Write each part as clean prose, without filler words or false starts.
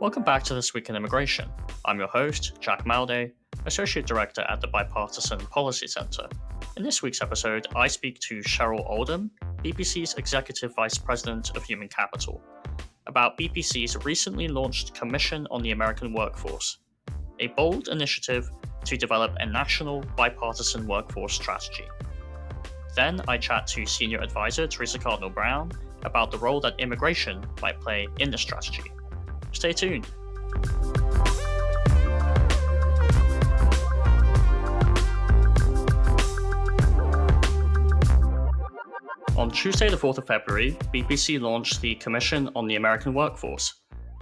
Welcome back to This Week in Immigration. I'm your host, Jack Malde, Associate Director at the Bipartisan Policy Center. In this week's episode, I speak to Cheryl Oldham, BPC's Executive Vice President of Human Capital, about BPC's recently launched Commission on the American Workforce, a bold initiative to develop a national bipartisan workforce strategy. Then I chat to Senior Advisor Theresa Cardinal about the role that immigration might play in the strategy. Stay tuned. On Tuesday, the 4th of February, BPC launched the Commission on the American Workforce,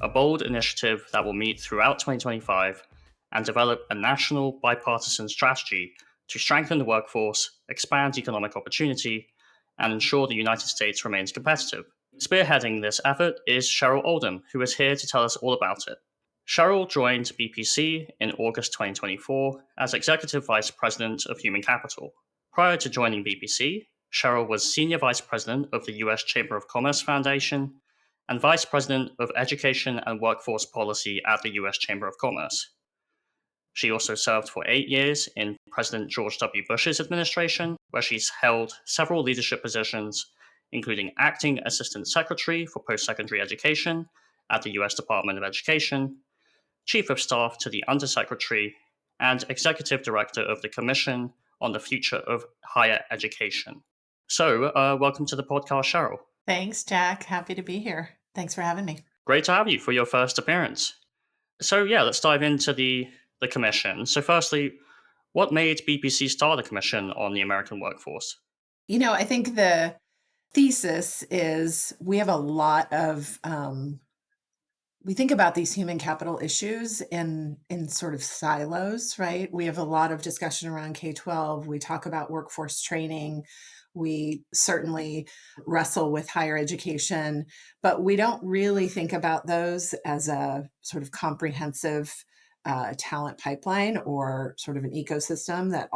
a bold initiative that will meet throughout 2025 and develop a national bipartisan strategy to strengthen the workforce, expand economic opportunity, and ensure the United States remains competitive. Spearheading this effort is Cheryl Oldham, who is here to tell us all about it. Cheryl joined BPC in August 2024 as Executive Vice President of Human Capital. Prior to joining BPC, Cheryl was Senior Vice President of the U.S. Chamber of Commerce Foundation and Vice President of Education and Workforce Policy at the U.S. Chamber of Commerce. She also served for 8 years in President George W. Bush's administration, where she's held several leadership positions, including Acting Assistant Secretary for Post-Secondary Education at the U.S. Department of Education, Chief of Staff to the Undersecretary, and Executive Director of the Commission on the Future of Higher Education. So, welcome to the podcast, Cheryl. Thanks, Jack. Happy to be here. Thanks for having me. Great to have you for your first appearance. So, let's dive into the commission. So, firstly, what made BPC start a commission on the American workforce? I think the thesis is we have a lot of we think about these human capital issues in sort of silos, right? We have a lot of discussion around K-12. We talk about workforce training. We certainly wrestle with higher education, but we don't really think about those as a sort of comprehensive talent pipeline or sort of an ecosystem that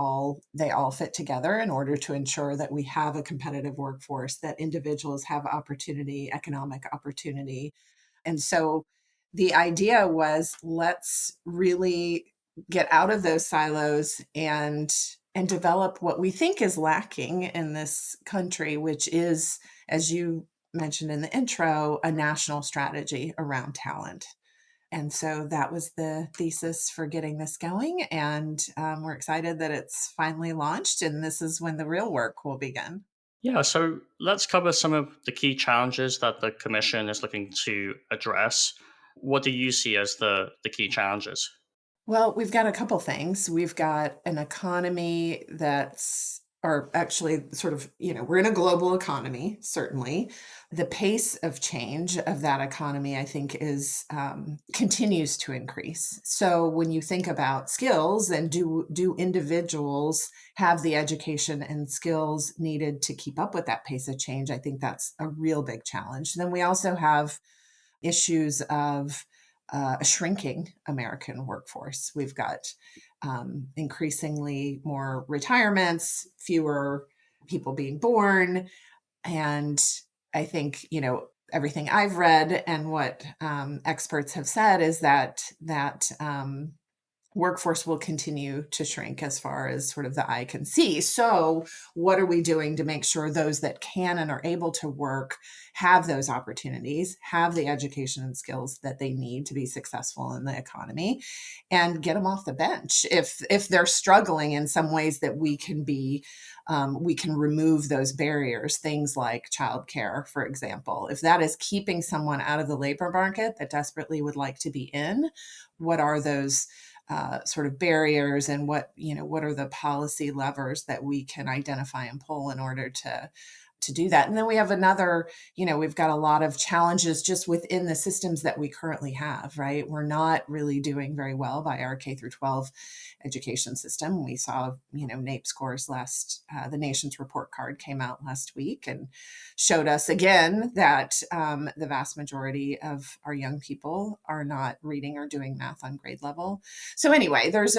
they all fit together in order to ensure that we have a competitive workforce, that individuals have opportunity, economic opportunity. And so the idea was, let's really get out of those silos and develop what we think is lacking in this country, which is, as you mentioned in the intro, a national strategy around talent. And so that was the thesis for getting this going. And we're excited that it's finally launched, and this is when the real work will begin. Yeah, so let's cover some of the key challenges that the Commission is looking to address. What do you see as the key challenges? Well, we've got a couple things. We've got an economy or actually sort of, we're in a global economy, certainly. The pace of change of that economy, I think, continues to increase. So when you think about skills, and do individuals have the education and skills needed to keep up with that pace of change? I think that's a real big challenge. Then we also have issues of a shrinking American workforce. We've got increasingly more retirements, fewer people being born. And I think, everything I've read and what experts have said is that workforce will continue to shrink as far as sort of the eye can see. So what are we doing to make sure those that can and are able to work have those opportunities, have the education and skills that they need to be successful in the economy, and get them off the bench? If they're struggling in some ways that we can remove those barriers, things like childcare, for example. If that is keeping someone out of the labor market that desperately would like to be in, what are those sort of barriers, and what are the policy levers that we can identify and pull in order to do that? And then we have we've got a lot of challenges just within the systems that we currently have, right? We're not really doing very well by our K through 12 education system. We saw, NAEP scores the nation's report card came out last week and showed us again that the vast majority of our young people are not reading or doing math on grade level. So anyway, there's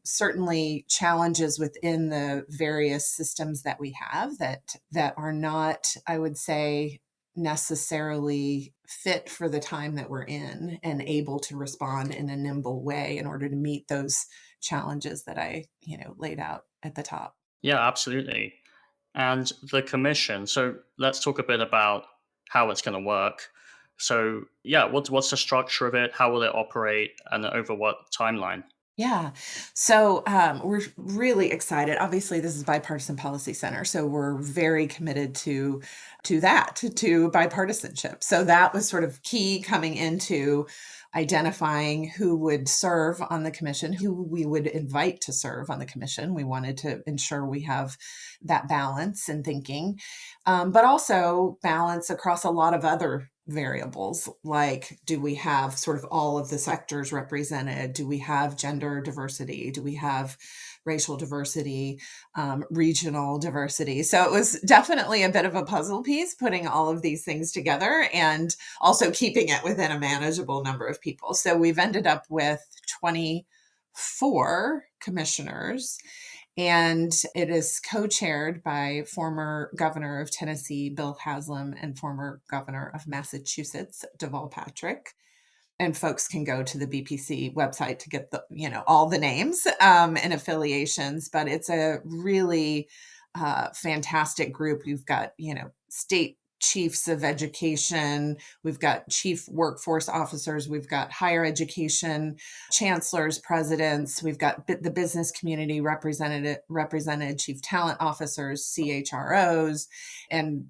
certainly challenges within the various systems that we have that are not, I would say, necessarily fit for the time that we're in and able to respond in a nimble way in order to meet those challenges that I, laid out at the top. Yeah, absolutely. And the commission. So let's talk a bit about how it's going to work. So yeah, what's the structure of it? How will it operate, and over what timeline? Yeah. So we're really excited. Obviously, this is Bipartisan Policy Center, so we're very committed to that, to bipartisanship. So that was sort of key coming into identifying who would serve on the commission, who we would invite to serve on the commission. We wanted to ensure we have that balance in thinking, but also balance across a lot of other variables, like do we have sort of all of the sectors represented? Do we have gender diversity? Do we have racial diversity, regional diversity? So it was definitely a bit of a puzzle piece putting all of these things together and also keeping it within a manageable number of people. So we've ended up with 24 commissioners, and it is co-chaired by former governor of Tennessee, Bill Haslam, and former governor of Massachusetts, Deval Patrick. And folks can go to the BPC website to get the, all the names and affiliations. But it's a really fantastic group. We've got, state chiefs of education, we've got chief workforce officers, we've got higher education chancellors, presidents, we've got the business community represented, chief talent officers, CHROs, and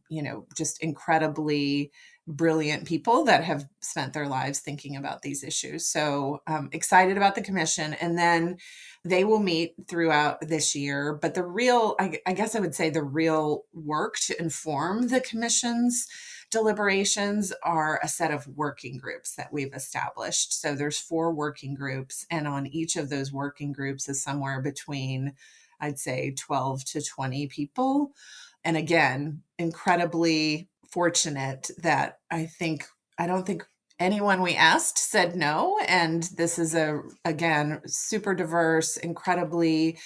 just incredibly brilliant people that have spent their lives thinking about these issues. So excited about the commission. And then they will meet throughout this year. But the real, I guess I would say the real work to inform the commission's deliberations are a set of working groups that we've established. So there's 4 working groups, and on each of those working groups is somewhere between, I'd say, 12 to 20 people. And again, incredibly fortunate that I don't think anyone we asked said no. And this is again, super diverse, incredibly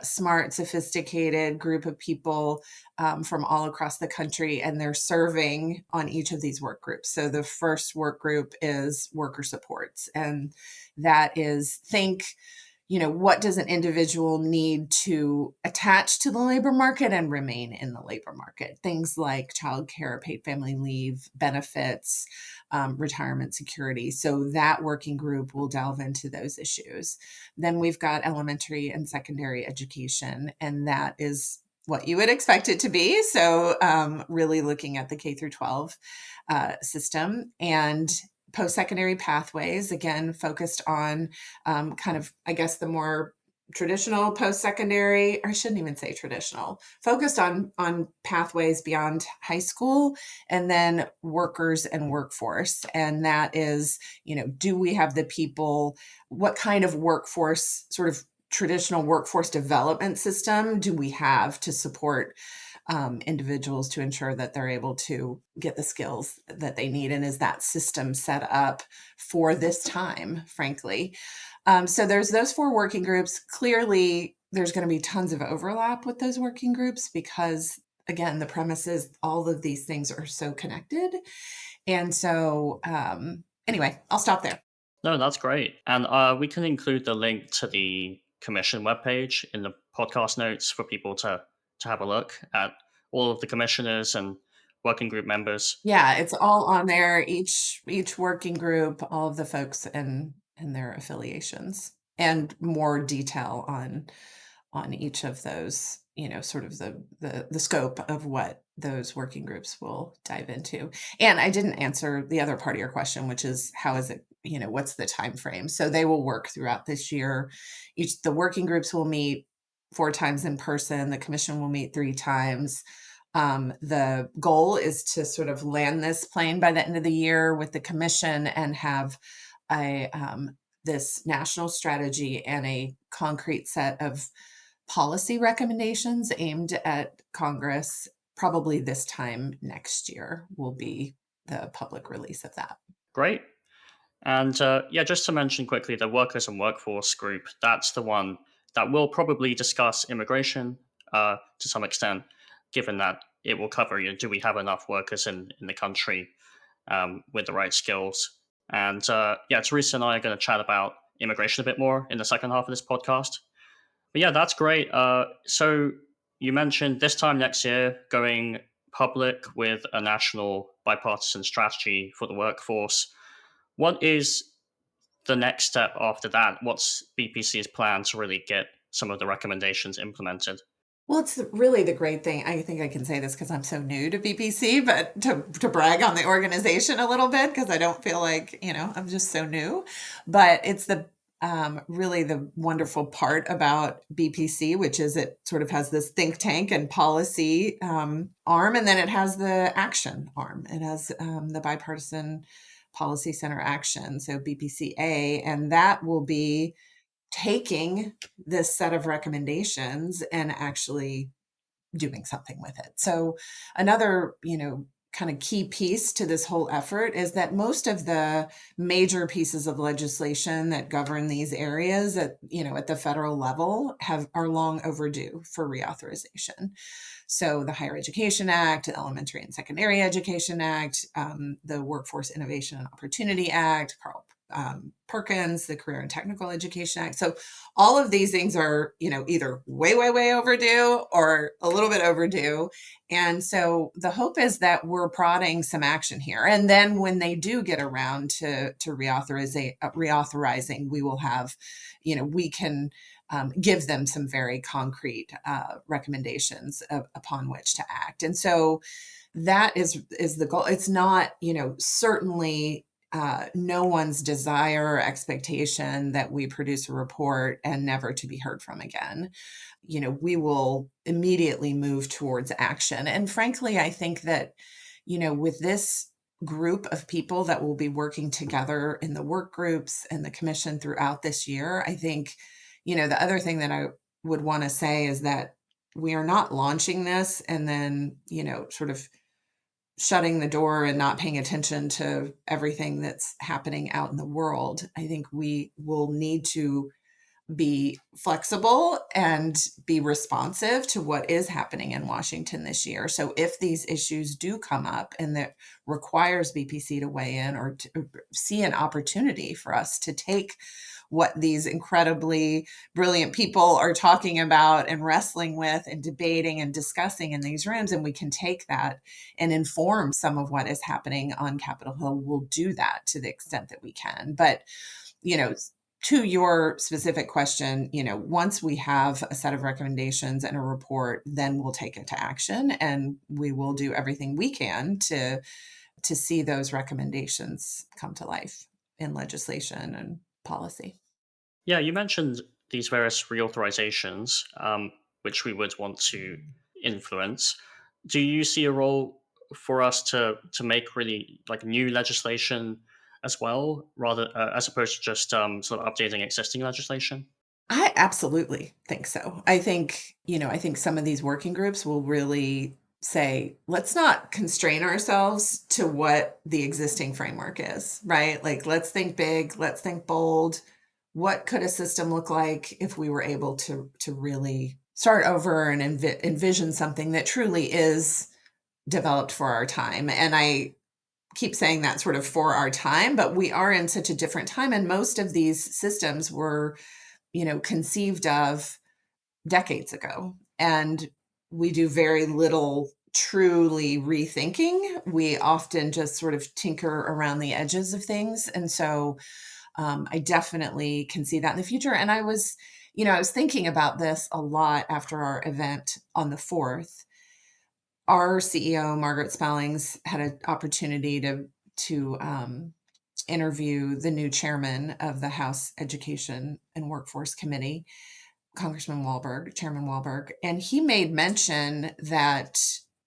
smart, sophisticated group of people from all across the country, and they're serving on each of these work groups. So the first work group is worker supports, and that is what does an individual need to attach to the labor market and remain in the labor market? Things like childcare, paid family leave, benefits, retirement security. So that working group will delve into those issues. Then we've got elementary and secondary education, and that is what you would expect it to be. So really looking at the K through 12 system, and post-secondary pathways, again, focused on kind of, I guess, the more traditional post-secondary, or I shouldn't even say traditional, focused on pathways beyond high school, and then workers and workforce. And that is, do we have the people, what kind of workforce, sort of traditional workforce development system do we have to support individuals to ensure that they're able to get the skills that they need? And is that system set up for this time, frankly? So there's those 4 working groups. Clearly, there's going to be tons of overlap with those working groups because, again, the premise is all of these things are so connected. And so, anyway, I'll stop there. No, that's great. And we can include the link to the commission webpage in the podcast notes for people to have a look at all of the commissioners and working group members. Yeah, it's all on there. Each working group, all of the folks and their affiliations, and more detail on each of those, sort of the scope of what those working groups will dive into. And I didn't answer the other part of your question, which is how is it, what's the time frame? So they will work throughout this year. The working groups will meet 4 times in person. The commission will meet 3 times. The goal is to sort of land this plane by the end of the year with the commission and have a this national strategy and a concrete set of policy recommendations aimed at Congress. Probably this time next year will be the public release of that. Great. And yeah, just to mention quickly, the workers and workforce group, that's the one that will probably discuss immigration to some extent, given that it will cover, do we have enough workers in the country with the right skills? And yeah, Theresa and I are going to chat about immigration a bit more in the second half of this podcast. But yeah, that's great. So you mentioned this time next year going public with a national bipartisan strategy for the workforce. What is the next step after that? What's BPC's plan to really get some of the recommendations implemented? Well, it's really the great thing. I think I can say this because I'm so new to BPC, but to brag on the organization a little bit because I don't feel like, I'm just so new. But it's the really the wonderful part about BPC, which is it sort of has this think tank and policy arm, and then it has the action arm. It has the Bipartisan Policy Center Action, so BPCA, and that will be taking this set of recommendations and actually doing something with it. So another, kind of key piece to this whole effort is that most of the major pieces of legislation that govern these areas at the federal level are long overdue for reauthorization. So the Higher Education Act, the Elementary and Secondary Education Act, the Workforce Innovation and Opportunity Act, Carl Perkins, the Career and Technical Education Act. So all of these things are, either way, way, way overdue or a little bit overdue. And so the hope is that we're prodding some action here. And then when they do get around to reauthorizing, we will have, we can give them some very concrete recommendations upon which to act. And so that is the goal. It's not, certainly no one's desire or expectation that we produce a report and never to be heard from again. We will immediately move towards action. And frankly, I think that, with this group of people that will be working together in the work groups and the commission throughout this year, I think, the other thing that I would want to say is that we are not launching this and then, sort of shutting the door and not paying attention to everything that's happening out in the world. I think we will need to be flexible and be responsive to what is happening in Washington this year. So if these issues do come up and that requires BPC to weigh in or to see an opportunity for us to take what these incredibly brilliant people are talking about and wrestling with and debating and discussing in these rooms, and we can take that and inform some of what is happening on Capitol Hill, we'll do that to the extent that we can. But, to your specific question, once we have a set of recommendations and a report, then we'll take it to action, and we will do everything we can to see those recommendations come to life in legislation and policy. Yeah, you mentioned these various reauthorizations, which we would want to influence. Do you see a role for us to make really like new legislation as well, rather as opposed to just sort of updating existing legislation? I absolutely think so. I think some of these working groups will really say, let's not constrain ourselves to what the existing framework is, right? Like, let's think big, let's think bold. What could a system look like if we were able to really start over and envision something that truly is developed for our time? And I keep saying that sort of for our time, but we are in such a different time, and most of these systems were conceived of decades ago. And we do very little truly rethinking. We often just sort of tinker around the edges of things. And so I definitely can see that in the future. And I was thinking about this a lot after our event on the 4th. Our CEO, Margaret Spellings, had an opportunity to interview the new chairman of the House Education and Workforce Committee, Chairman Wahlberg, and he made mention that,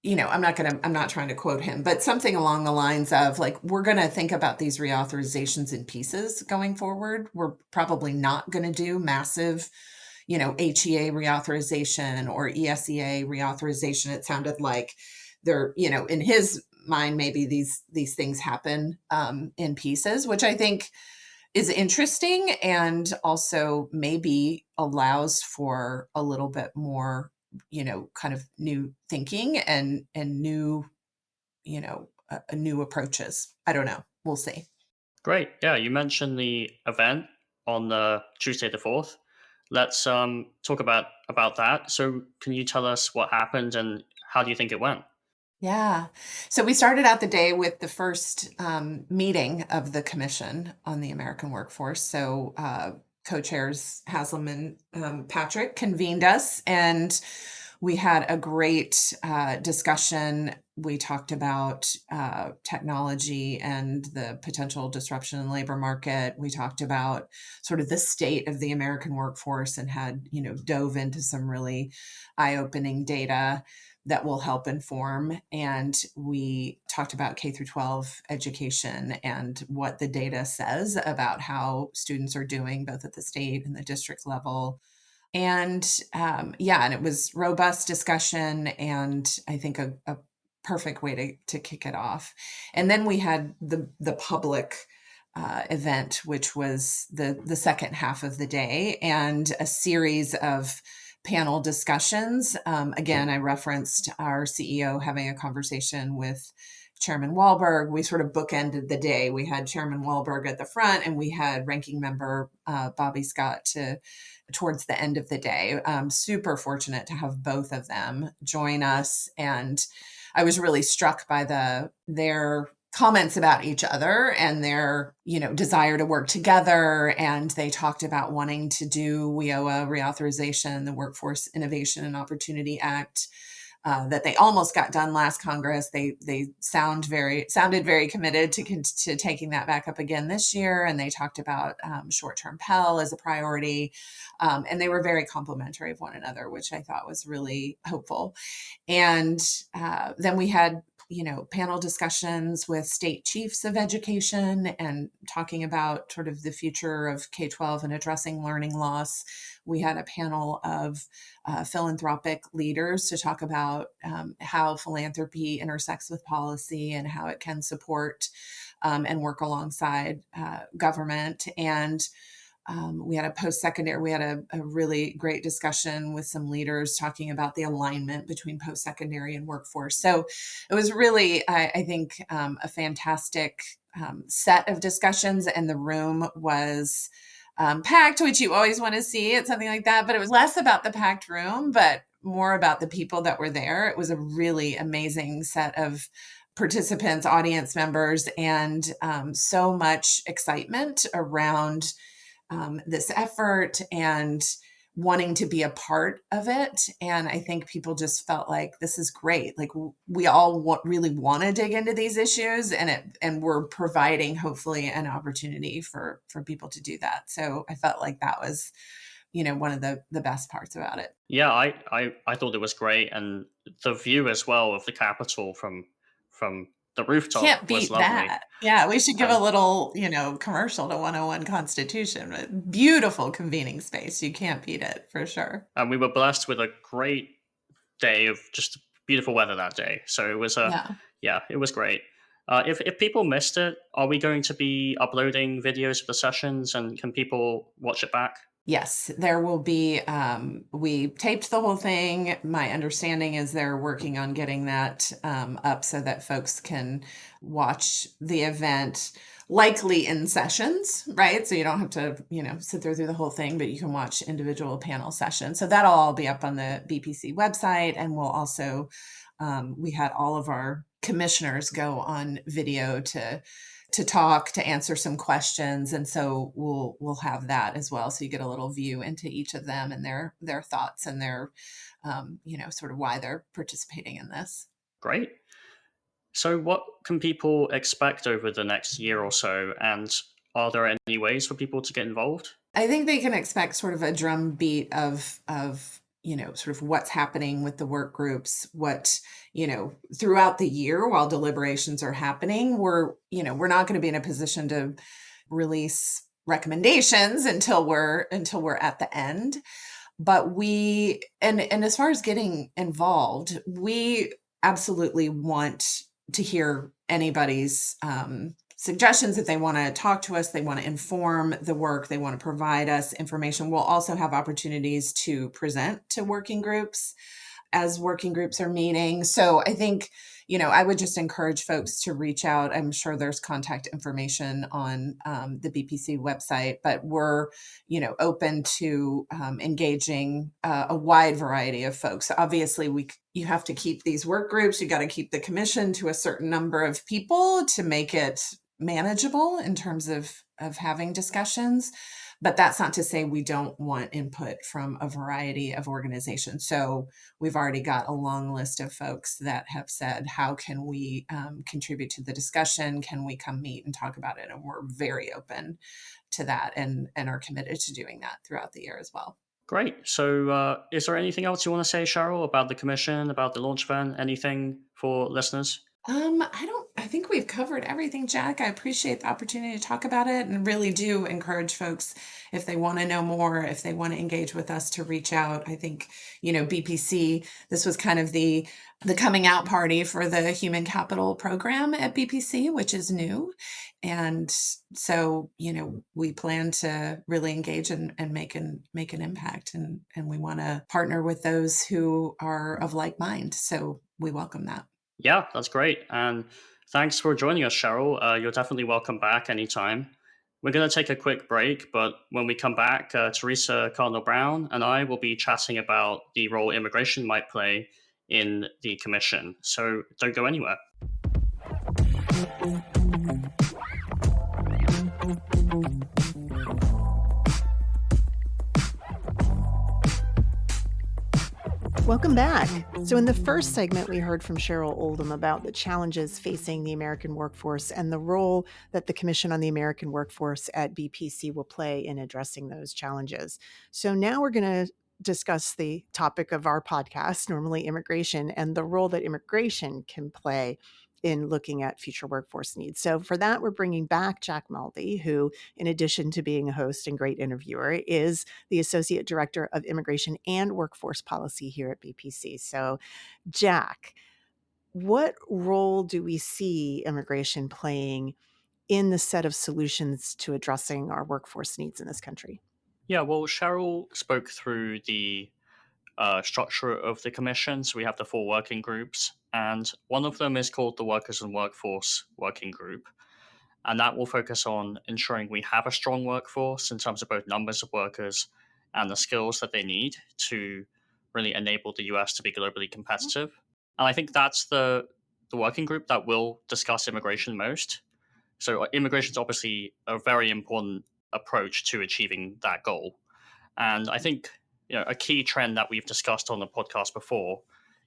I'm not trying to quote him, but something along the lines of like, we're going to think about these reauthorizations in pieces going forward. We're probably not going to do massive, HEA reauthorization or ESEA reauthorization. It sounded like there, in his mind, maybe these things happen in pieces, which I think is interesting and also maybe allows for a little bit more kind of new thinking and new, new approaches. I don't know. We'll see. Great. Yeah, you mentioned the event on Tuesday the 4th. Let's talk about that. So, can you tell us what happened and how do you think it went? Yeah. So we started out the day with the first meeting of the Commission on the American Workforce. So co-chairs Haslam and Patrick convened us, and we had a great discussion. We talked about technology and the potential disruption in the labor market. We talked about sort of the state of the American workforce and had, dove into some really eye-opening data that will help inform. And we talked about K through 12 education and what the data says about how students are doing both at the state and the district level. And yeah, and it was robust discussion, and I think a perfect way to kick it off. And then we had the public event, which was the second half of the day, and a series of panel discussions. Again, I referenced our CEO having a conversation with Chairman Wahlberg. We sort of bookended the day. We had Chairman Wahlberg at the front, and we had Ranking Member Bobby Scott towards the end of the day. Super fortunate to have both of them join us, and I was really struck by their comments about each other and their desire to work together. And they talked about wanting to do WIOA reauthorization, the Workforce Innovation and Opportunity Act, that they almost got done last Congress. They sounded very committed to taking that back up again this year. And they talked about short-term Pell as a priority, and they were very complimentary of one another, which I thought was really hopeful. And then we had panel discussions with state chiefs of education and talking about sort of the future of K-12 and addressing learning loss. We had a panel of philanthropic leaders to talk about how philanthropy intersects with policy and how it can support and work alongside government. And we had a really great discussion with some leaders talking about the alignment between post-secondary and workforce. So it was really, I think, a fantastic set of discussions, and the room was packed, which you always want to see at something like that. But it was less about the packed room, but more about the people that were there. It was a really amazing set of participants, audience members, and so much excitement around this effort and wanting to be a part of it. And I think people just felt like this is great. Like we all really want to dig into these issues, and we're providing hopefully an opportunity for people to do that. So I felt like that was, one of the best parts about it. Yeah, I thought it was great, and the view as well of the Capitol from the rooftop Can't was beat lovely. that. Yeah, we should give a And little, commercial to 101 Constitution. Beautiful convening space. You can't beat it for sure. and we were blessed with a great day of just beautiful weather that day. So it was Yeah. yeah, it was great. If people missed it, are we going to be uploading videos of the sessions, and can people watch it back? Yes, there will be. We taped the whole thing. My understanding is they're working on getting that up so that folks can watch the event, likely in sessions, right? So you don't have to, sit there through the whole thing, but you can watch individual panel sessions. So that'll all be up on the BPC website. And we'll also, we had all of our commissioners go on video to talk, to answer some questions, and so we'll have that as well, so you get a little view into each of them and their thoughts and their sort of why they're participating in this. Great. So what can people expect over the next year or so, and are there any ways for people to get involved? I think they can expect sort of a drumbeat of sort of what's happening with the work groups, what throughout the year while deliberations are happening. We're not going to be in a position to release recommendations until we're at the end. But and as far as getting involved, we absolutely want to hear anybody's suggestions, if they want to talk to us, they want to inform the work, they want to provide us information, we'll also have opportunities to present to working groups as working groups are meeting. So I think, I would just encourage folks to reach out. I'm sure there's contact information on the BPC website, but we're, open to engaging a wide variety of folks. Obviously, you have to keep these work groups. You got to keep the commission to a certain number of people to make it manageable in terms of having discussions. But that's not to say we don't want input from a variety of organizations. So we've already got a long list of folks that have said, how can we contribute to the discussion? Can we come meet and talk about it? And we're very open to that and are committed to doing that throughout the year as well. Great. So, is there anything else you want to say, Cheryl, about the commission, about the launch event, anything for listeners? I think we've covered everything, Jack. I appreciate the opportunity to talk about it and really do encourage folks, if they want to know more, if they want to engage with us, to reach out. I think, BPC, this was kind of the coming out party for the human capital program at BPC, which is new. And so, we plan to really engage and make an impact, and we want to partner with those who are of like mind. So we welcome that. Yeah, that's great. And thanks for joining us, Cheryl. You're definitely welcome back anytime. We're going to take a quick break, but when we come back, Theresa, Cardinal Brown, and I will be chatting about the role immigration might play in the commission. So don't go anywhere. Welcome back. So in the first segment, we heard from Cheryl Oldham about the challenges facing the American workforce and the role that the Commission on the American Workforce at BPC will play in addressing those challenges. So now we're going to discuss the topic of our podcast, normally immigration, and the role that immigration can play in looking at future workforce needs. So for that, we're bringing back Jack Malde, who, in addition to being a host and great interviewer, is the Associate Director of Immigration and Workforce Policy here at BPC. So, Jack, what role do we see immigration playing in the set of solutions to addressing our workforce needs in this country? Yeah, well, Cheryl spoke through the structure of the commission. So we have the 4 working groups, and one of them is called the Workers and Workforce Working Group. And that will focus on ensuring we have a strong workforce in terms of both numbers of workers and the skills that they need to really enable the US to be globally competitive. And I think that's the working group that will discuss immigration most. So immigration is obviously a very important approach to achieving that goal. And I think a key trend that we've discussed on the podcast before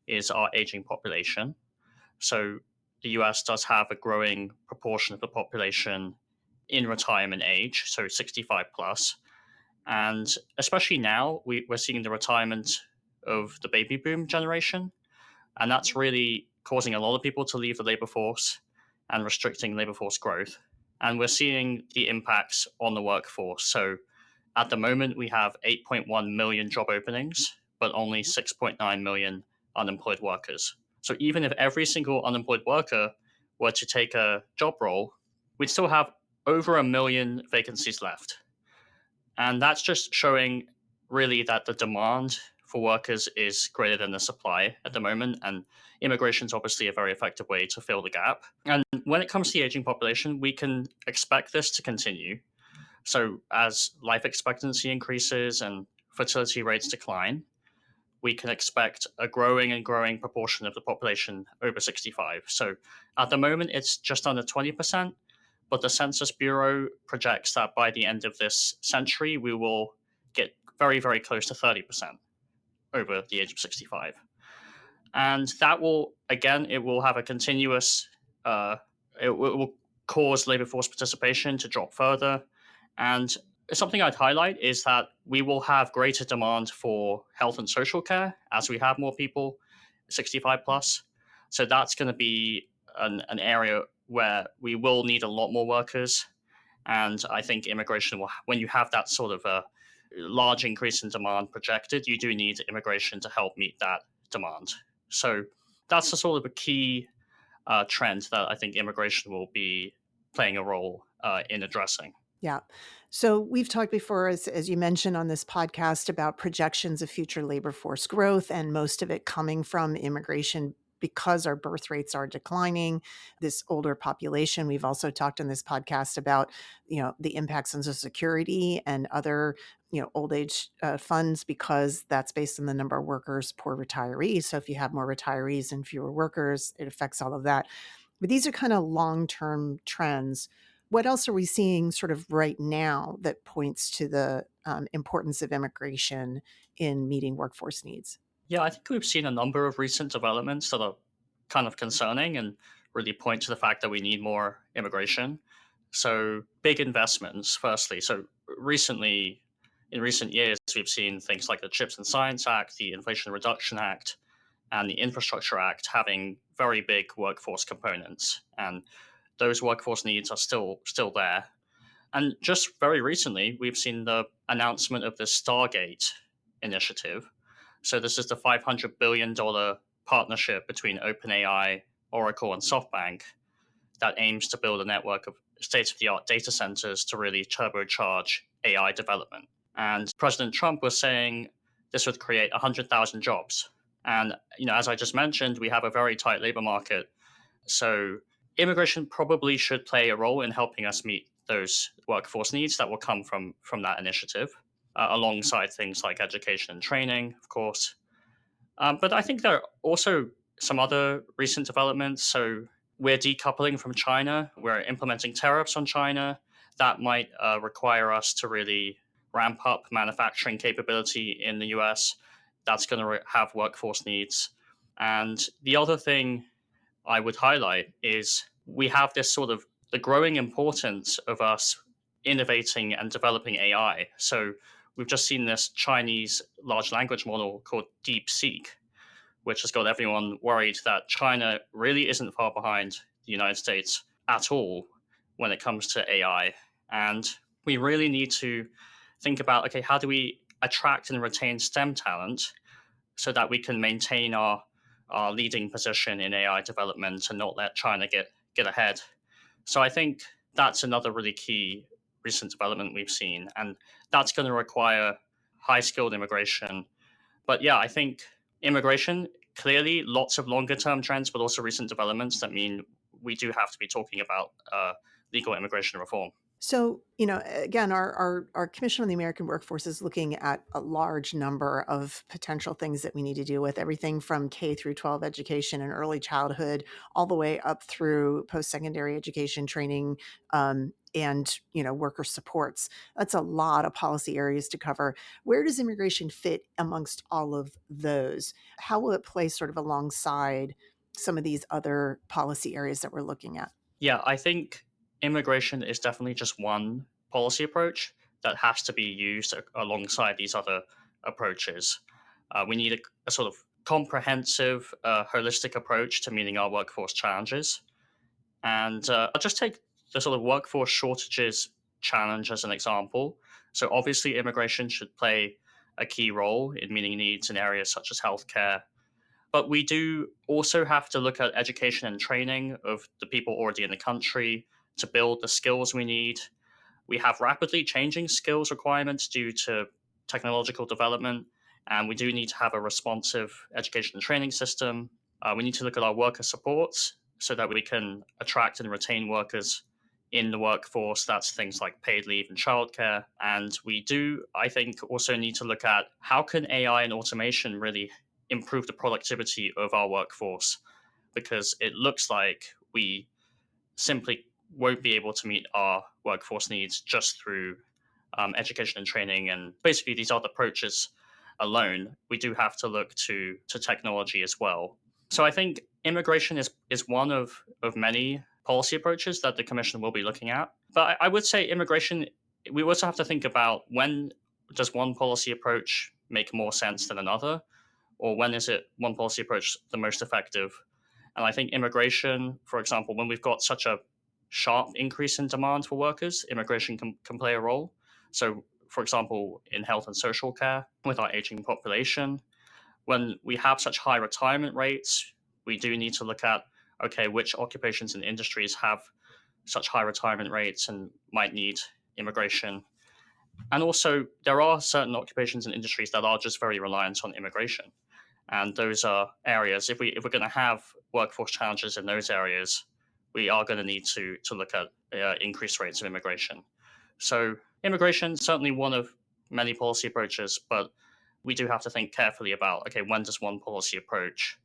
is our aging population. So the US does have a growing proportion of the population in retirement age, so 65 plus. And especially now, we're seeing the retirement of the baby boom generation. And that's really causing a lot of people to leave the labor force and restricting labor force growth. And we're seeing the impacts on the workforce. So at the moment, we have 8.1 million job openings, but only 6.9 million unemployed workers. So even if every single unemployed worker were to take a job role, we'd still have over a million vacancies left. And that's just showing really that the demand for workers is greater than the supply at the moment. And immigration is obviously a very effective way to fill the gap. And when it comes to the aging population, we can expect this to continue. So as life expectancy increases and fertility rates decline, we can expect a growing and growing proportion of the population over 65. So at the moment, it's just under 20%, but the Census Bureau projects that by the end of this century, we will get very, very close to 30% over the age of 65. And that will, again, it will have a continuous, it will cause labor force participation to drop further. And something I'd highlight is that we will have greater demand for health and social care as we have more people 65 plus. So that's going to be an area where we will need a lot more workers. And I think immigration will, when you have that sort of a large increase in demand projected, you do need immigration to help meet that demand. So that's the sort of a key trend that I think immigration will be playing a role in addressing. Yeah. So we've talked before, as you mentioned on this podcast, about projections of future labor force growth, and most of it coming from immigration because our birth rates are declining, this older population. We've also talked on this podcast about, the impacts on Social Security and other, old age funds, because that's based on the number of workers per retiree. So if you have more retirees and fewer workers, it affects all of that. But these are kind of long-term trends. What else are we seeing sort of right now that points to the importance of immigration in meeting workforce needs? Yeah, I think we've seen a number of recent developments that are kind of concerning and really point to the fact that we need more immigration. So, big investments, firstly. So, recently, in recent years, we've seen things like the CHIPS and Science Act, the Inflation Reduction Act, and the Infrastructure Act having very big workforce components. And those workforce needs are still there. And just very recently, we've seen the announcement of the Stargate initiative. So this is the $500 billion partnership between OpenAI, Oracle, and SoftBank that aims to build a network of state-of-the-art data centers to really turbocharge AI development. And President Trump was saying this would create 100,000 jobs. And as I just mentioned, we have a very tight labor market. So immigration probably should play a role in helping us meet those workforce needs that will come from that initiative, alongside things like education and training, of course. But I think there are also some other recent developments. So we're decoupling from China. We're implementing tariffs on China. That might require us to really ramp up manufacturing capability in the US. That's going to have workforce needs. And the other thing I would highlight is we have this sort of the growing importance of us innovating and developing AI. So we've just seen this Chinese large language model called DeepSeek, which has got everyone worried that China really isn't far behind the United States at all when it comes to AI. And we really need to think about, okay, how do we attract and retain STEM talent so that we can maintain our leading position in AI development and not let China get ahead. So I think that's another really key recent development we've seen, and that's going to require high skilled immigration. But yeah, I think immigration, clearly lots of longer term trends, but also recent developments that mean we do have to be talking about legal immigration reform. So, again, our Commission on the American Workforce is looking at a large number of potential things that we need to deal with, everything from K through 12 education and early childhood, all the way up through post-secondary education training, and worker supports. That's a lot of policy areas to cover. Where does immigration fit amongst all of those? How will it play sort of alongside some of these other policy areas that we're looking at? Yeah, I think immigration is definitely just one policy approach that has to be used alongside these other approaches. We need a sort of comprehensive, holistic approach to meeting our workforce challenges. And I'll just take the sort of workforce shortages challenge as an example. So, obviously, immigration should play a key role in meeting needs in areas such as healthcare, but we do also have to look at education and training of the people already in the country to build the skills we need. We have rapidly changing skills requirements due to technological development, and we do need to have a responsive education and training system. We need to look at our worker supports so that we can attract and retain workers in the workforce. That's things like paid leave and childcare. And we do, I think, also need to look at how can AI and automation really improve the productivity of our workforce, because it looks like we simply won't be able to meet our workforce needs just through education and training and basically these other approaches alone. We do have to look to technology as well. So I think immigration is one of many policy approaches that the Commission will be looking at. But I would say immigration, we also have to think about when does one policy approach make more sense than another, or when is it one policy approach the most effective? And I think immigration, for example, when we've got such a sharp increase in demand for workers, immigration can play a role. So, for example, in health and social care, with our aging population, when we have such high retirement rates, we do need to look at, okay, which occupations and industries have such high retirement rates and might need immigration. And also, there are certain occupations and industries that are just very reliant on immigration. And those are areas, if we're going to have workforce challenges in those areas, we are going to need to look at increased rates of immigration. So immigration is certainly one of many policy approaches, but we do have to think carefully about, okay, when does one policy approach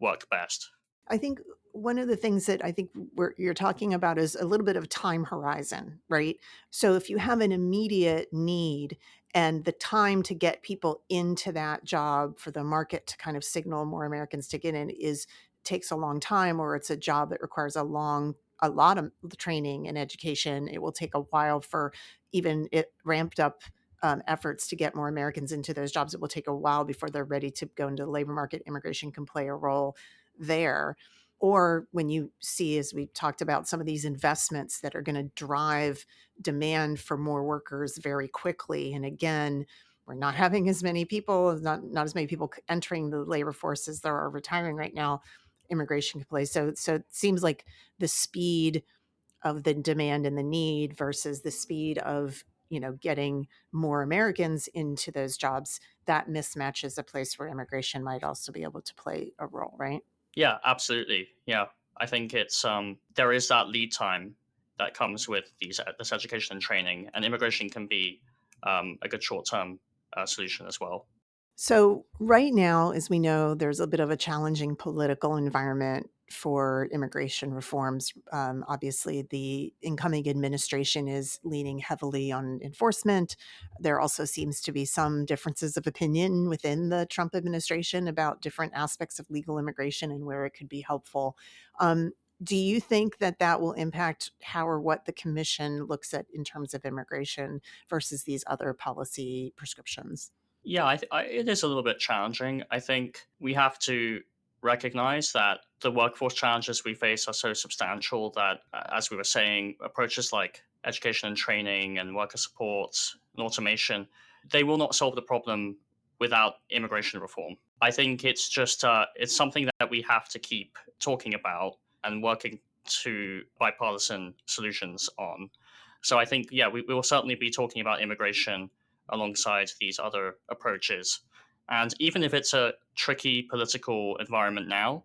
work best? I think one of the things that I think you're talking about is a little bit of time horizon, right? So if you have an immediate need and the time to get people into that job for the market to kind of signal more Americans to get in takes a long time, or it's a job that requires a lot of training and education, it will take a while for even it ramped up efforts to get more Americans into those jobs. It will take a while before they're ready to go into the labor market. Immigration can play a role there. Or when you see, as we talked about, some of these investments that are going to drive demand for more workers very quickly. And again, we're not having as many people, not as many people entering the labor force as there are retiring right now. Immigration can play. So it seems like the speed of the demand and the need versus the speed of getting more Americans into those jobs, that mismatch is a place where immigration might also be able to play a role, right? Yeah, absolutely. Yeah, I think it's there is that lead time that comes with this education and training, and immigration can be a good short-term solution as well. So right now, as we know, there's a bit of a challenging political environment for immigration reforms. Obviously, the incoming administration is leaning heavily on enforcement. There also seems to be some differences of opinion within the Trump administration about different aspects of legal immigration and where it could be helpful. Do you think that will impact how or what the commission looks at in terms of immigration versus these other policy prescriptions? Yeah, it is a little bit challenging. I think we have to recognize that the workforce challenges we face are so substantial that, as we were saying, approaches like education and training and worker support and automation, they will not solve the problem without immigration reform. I think it's just it's something that we have to keep talking about and working to bipartisan solutions on. So I think, yeah, we will certainly be talking about immigration alongside these other approaches. And even if it's a tricky political environment now,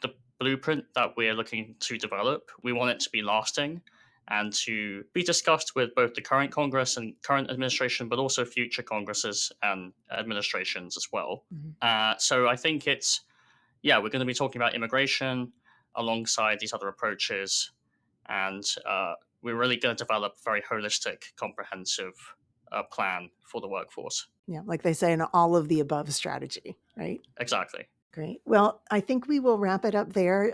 the blueprint that we're looking to develop, we want it to be lasting and to be discussed with both the current Congress and current administration, but also future Congresses and administrations as well. Mm-hmm. So I think we're going to be talking about immigration alongside these other approaches. And we're really going to develop a very holistic, comprehensive plan for the workforce. Yeah, like they say, an all of the above strategy, right? Exactly. Great. Well, I think we will wrap it up there.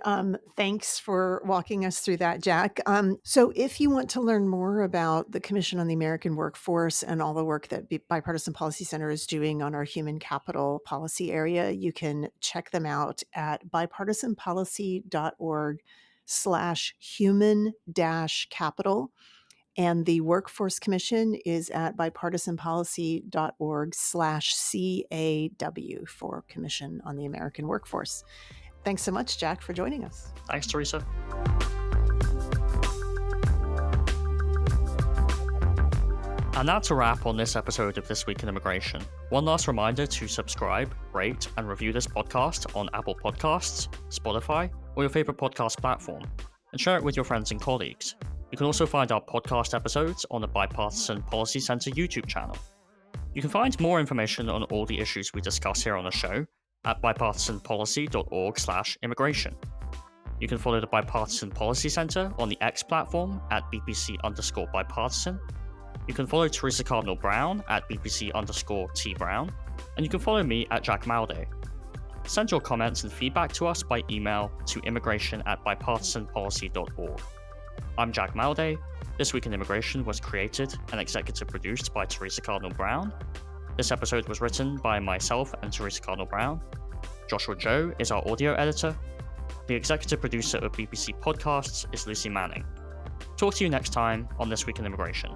Thanks for walking us through that, Jack. So if you want to learn more about the Commission on the American Workforce and all the work that Bipartisan Policy Center is doing on our human capital policy area, you can check them out at bipartisanpolicy.org/human-capital. And the Workforce Commission is at bipartisanpolicy.org/CAW for Commission on the American Workforce. Thanks so much, Jack, for joining us. Thanks, Theresa. And that's a wrap on this episode of This Week in Immigration. One last reminder to subscribe, rate, and review this podcast on Apple Podcasts, Spotify, or your favorite podcast platform, and share it with your friends and colleagues. You can also find our podcast episodes on the Bipartisan Policy Center YouTube channel. You can find more information on all the issues we discuss here on the show at bipartisanpolicy.org/immigration. You can follow the Bipartisan Policy Center on the X platform at BPC_bipartisan. You can follow Theresa Cardinal Brown at BPC_T Brown. And you can follow me at Jack Malde. Send your comments and feedback to us by email to immigration@bipartisanpolicy.org. I'm Jack Malde. This Week in Immigration was created and executive produced by Theresa Cardinal Brown. This episode was written by myself and Theresa Cardinal Brown. Joshua Joe is our audio editor. The executive producer of BPC Podcasts is Lucy Manning. Talk to you next time on This Week in Immigration.